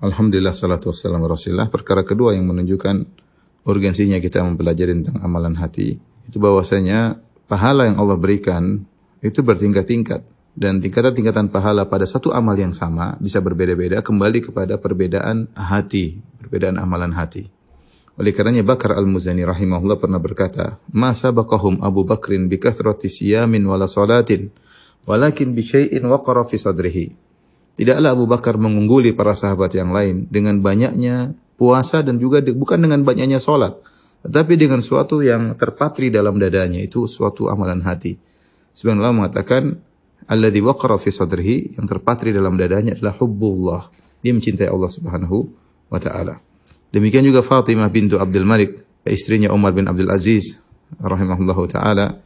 Alhamdulillah, salatu wassalamu Rasulullah. Perkara kedua yang menunjukkan urgensinya kita mempelajari tentang amalan hati, itu bahwasanya pahala yang Allah berikan itu bertingkat-tingkat. Dan tingkatan-tingkatan pahala pada satu amal yang sama bisa berbeda-beda kembali kepada perbedaan hati, perbedaan amalan hati. Oleh karenanya Bakar Al-Muzani rahimahullah pernah berkata, "Ma sabaqahum Abu Bakrin bi kathrati siyamin wala salatin, walakin bi syai'in waqara fi sadrihi." Tidaklah Abu Bakar mengungguli para sahabat yang lain dengan banyaknya puasa dan juga bukan dengan banyaknya salat, tetapi dengan suatu yang terpatri dalam dadanya, itu suatu amalan hati. Sebenarnya Allah mengatakan, alladzi waqara fi sadrihi, yang terpatri dalam dadanya adalah hubbullah. Dia mencintai Allah Subhanahu wa taala. Demikian juga Fatimah bintu Abdul Malik, istrinya Umar bin Abdul Aziz rahimahullahu taala.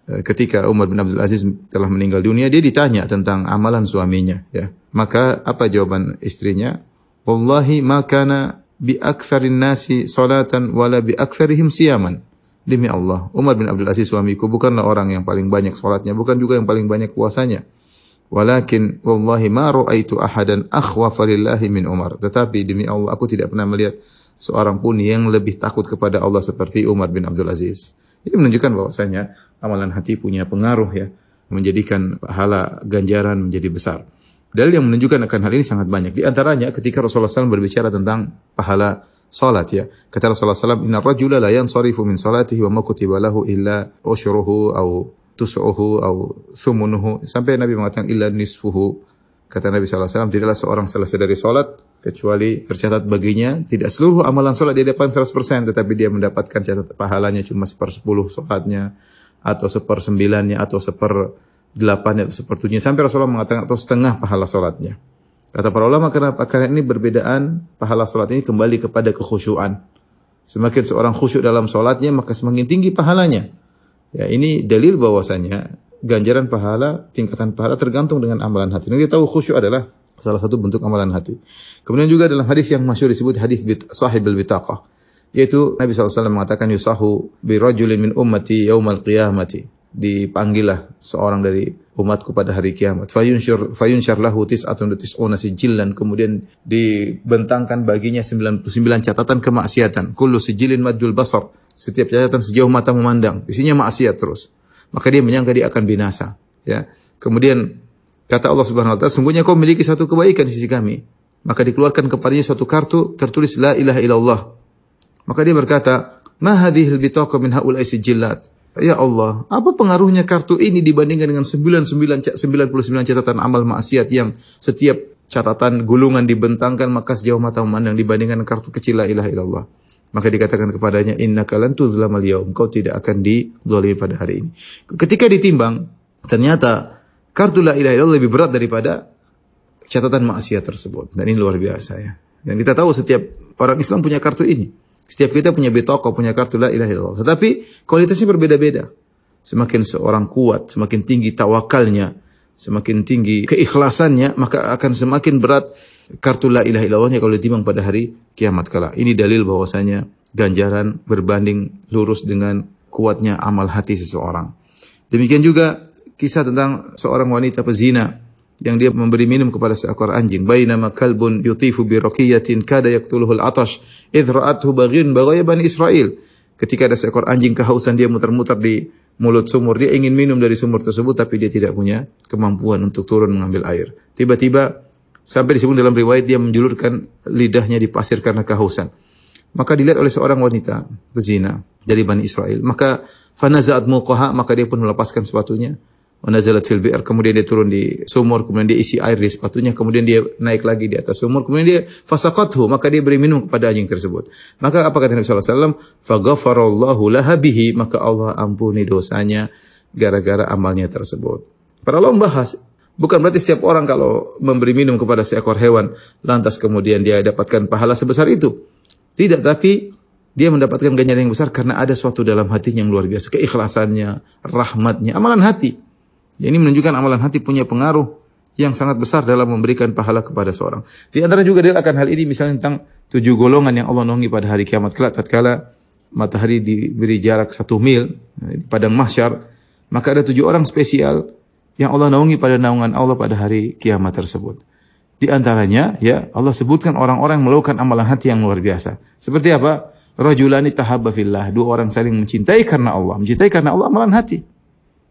Ketika Umar bin Abdul Aziz telah meninggal dunia, dia ditanya tentang amalan suaminya, ya. Maka apa jawaban istrinya? Wallahi ma kana bi aktsarin nasi salatan wala bi aktsarihim siyaman. Demi Allah, Umar bin Abdul Aziz suamiku bukanlah orang yang paling banyak salatnya, bukan juga yang paling banyak puasanya. Walakin wallahi ma ra'aitu ahadan akhwafa lillahi min Umar. Tetapi demi Allah, aku tidak pernah melihat seorang pun yang lebih takut kepada Allah seperti Umar bin Abdul Aziz. Ini menunjukkan bahwasanya amalan hati punya pengaruh, ya, menjadikan pahala ganjaran menjadi besar. Dalil yang menunjukkan akan hal ini sangat banyak. Di antaranya ketika Rasulullah SAW berbicara tentang pahala salat, ya. Kata Rasulullah SAW, "Inna rajula la yansarifu min salatihi wa ma kutiba lahu illa usyruhu aw tus'uhu aw thumunuhu." Sampai Nabi mengatakan illa nisfuhu. Kata Nabi SAW, tidaklah seorang selesai dari salat kecuali tercatat baginya tidak seluruh amalan salat dia dapat 100%, tetapi dia mendapatkan catatan pahalanya cuma 1/10 salatnya, atau 1/9-nya, atau 1/8-nya, atau 1/7-nya, sampai Rasulullah mengatakan atau setengah pahala salatnya. Kata para ulama, karena ini berbedaan pahala salat ini kembali kepada kekhusyuan. Semakin seorang khusyuk dalam salatnya, maka semakin tinggi pahalanya. Ya, ini dalil bahwasanya ganjaran pahala, tingkatan pahala tergantung dengan amalan hati. Nah, kita tahu khusyuk adalah salah satu bentuk amalan hati. Kemudian juga dalam hadis yang masyhur disebut hadis sahibul bitaqah, yaitu Nabi SAW mengatakan, yusahu bi rajulin min ummati yaumal qiyamati. Dipanggillah seorang dari umatku pada hari kiamat. Fayunsyar lahu tis'atun wa tis'una sijillan, kemudian dibentangkan baginya 99 catatan kemaksiatan. Kullu sijilin madul basar, setiap catatan sejauh mata memandang, isinya maksiat terus. Maka dia menyangka dia akan binasa, ya. Kemudian kata Allah Subhanahu wa taala, sungguhnya kau memiliki satu kebaikan di sisi kami. Maka dikeluarkan kepadanya suatu kartu tertulis la ilaha illallah. Maka dia berkata, ma hadhil bitaqah min haula'i sijillat. Ya Allah, apa pengaruhnya kartu ini dibandingkan dengan 99 catatan amal maksiat yang setiap catatan gulungan dibentangkan maka sejauh mata memandang, dibandingkan kartu kecil la ilaha illallah. Maka dikatakan kepadanya, innaka lan tuzlamal yaum, kau tidak akan dizalimi pada hari ini. Ketika ditimbang, ternyata kartu la ilaha illallah lebih berat daripada catatan maksiat tersebut. Dan ini luar biasa, ya. Dan kita tahu setiap orang Islam punya kartu ini. Setiap kita punya bitaqah, punya kartu la ilaha illallah. Tetapi kualitasnya berbeda-beda. Semakin seorang kuat, semakin tinggi tawakalnya, semakin tinggi keikhlasannya, maka akan semakin berat kartu la ilaha illallahnya kalau ditimbang pada hari kiamat kala. Ini dalil bahwasanya ganjaran berbanding lurus dengan kuatnya amal hati seseorang. Demikian juga kisah tentang seorang wanita pezina yang dia memberi minum kepada seekor anjing. Bainama kalbun yutifu bi raqiyatin kada yaqtuluhu al-atash idh ra'athu baghin baghaya bani Israil. Ketika ada seekor anjing kehausan, dia muter-muter di mulut sumur. Dia ingin minum dari sumur tersebut, tapi dia tidak punya kemampuan untuk turun mengambil air. Tiba-tiba, sampai disebut dalam riwayat, dia menjulurkan lidahnya di pasir karena kehausan. Maka dilihat oleh seorang wanita pezina dari Bani Israel. Maka fanaza'at muqaha, maka dia pun melepaskan sepatunya. Wanazalat fil bi'r, kemudian dia turun di sumur, kemudian dia isi air di sepatunya, kemudian dia naik lagi di atas sumur, kemudian dia fasaqathu, maka dia beri minum kepada anjing tersebut. Maka apa kata Nabi sallallahu alaihi wasallam? Faghafarallahu laha bihi, maka Allah ampuni dosanya gara-gara amalnya tersebut. Para ulama bahas, bukan berarti setiap orang kalau memberi minum kepada seekor hewan lantas kemudian dia dapatkan pahala sebesar itu. Tidak, tapi dia mendapatkan ganjaran yang besar karena ada suatu dalam hatinya yang luar biasa, keikhlasannya, rahmatnya, amalan hati. Ini menunjukkan amalan hati punya pengaruh yang sangat besar dalam memberikan pahala kepada seorang. Di antara juga dia akan hal ini misalnya tentang 7 golongan yang Allah naungi pada hari kiamat kelak tatkala matahari diberi jarak 1 mil di padang mahsyar, maka ada 7 orang spesial yang Allah naungi pada naungan Allah pada hari kiamat tersebut. Di antaranya, ya, Allah sebutkan orang-orang yang melakukan amalan hati yang luar biasa. Seperti apa? Rajulani tahabba fillah, dua orang saling mencintai karena Allah. Mencintai karena Allah amalan hati.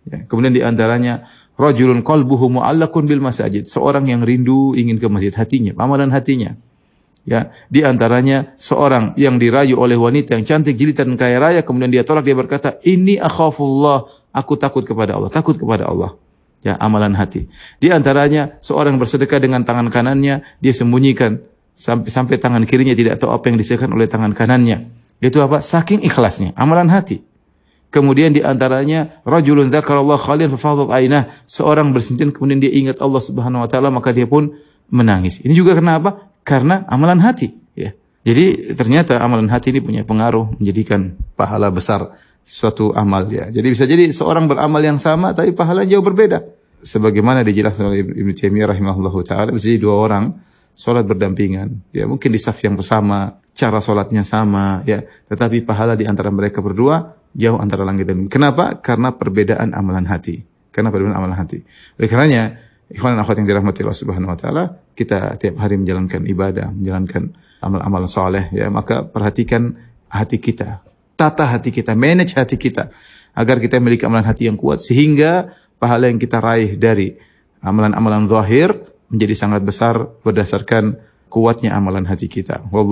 Ya, kemudian di antaranya rajulun qalbuhu mu'allaqun bil masajid, seorang yang rindu ingin ke masjid, hatinya, amalan hatinya. Ya, di antaranya seorang yang dirayu oleh wanita yang cantik, jilitan, kaya raya, kemudian dia tolak, dia berkata, "Inni akhafullah," aku takut kepada Allah, takut kepada Allah. Ya, amalan hati. Di antaranya seorang bersedekah dengan tangan kanannya, dia sembunyikan sampai tangan kirinya tidak tahu apa yang disediakan oleh tangan kanannya. Itu apa? Saking ikhlasnya, amalan hati. Kemudian di antaranya rajulun dzakarallaha khalian fa fadat ainah, seorang bersentuhan kemudian dia ingat Allah Subhanahu wa taala maka dia pun menangis. Ini juga karena apa? Karena amalan hati, ya. Jadi ternyata amalan hati ini punya pengaruh menjadikan pahala besar suatu amal, ya. Jadi bisa jadi seorang beramal yang sama tapi pahalanya jauh berbeda. Sebagaimana dijelaskan oleh Ibnu Taimiyah rahimahullahu taala, bisa jadi dua orang salat berdampingan, ya, mungkin di saf yang bersama, cara salatnya sama, ya, tetapi pahala di antara mereka berdua jauh antara langit dan bumi. Kenapa? Karena perbedaan amalan hati. Karena perbedaan amalan hati. Oleh karenanya, ikhwan dan akhwat yang dirahmati Allah Subhanahu wa taala, kita tiap hari menjalankan ibadah, menjalankan amal-amal saleh, ya, maka perhatikan hati kita. Tata hati kita, manage hati kita agar kita memiliki amalan hati yang kuat sehingga pahala yang kita raih dari amalan-amalan zahir menjadi sangat besar berdasarkan kuatnya amalan hati kita. Wallahu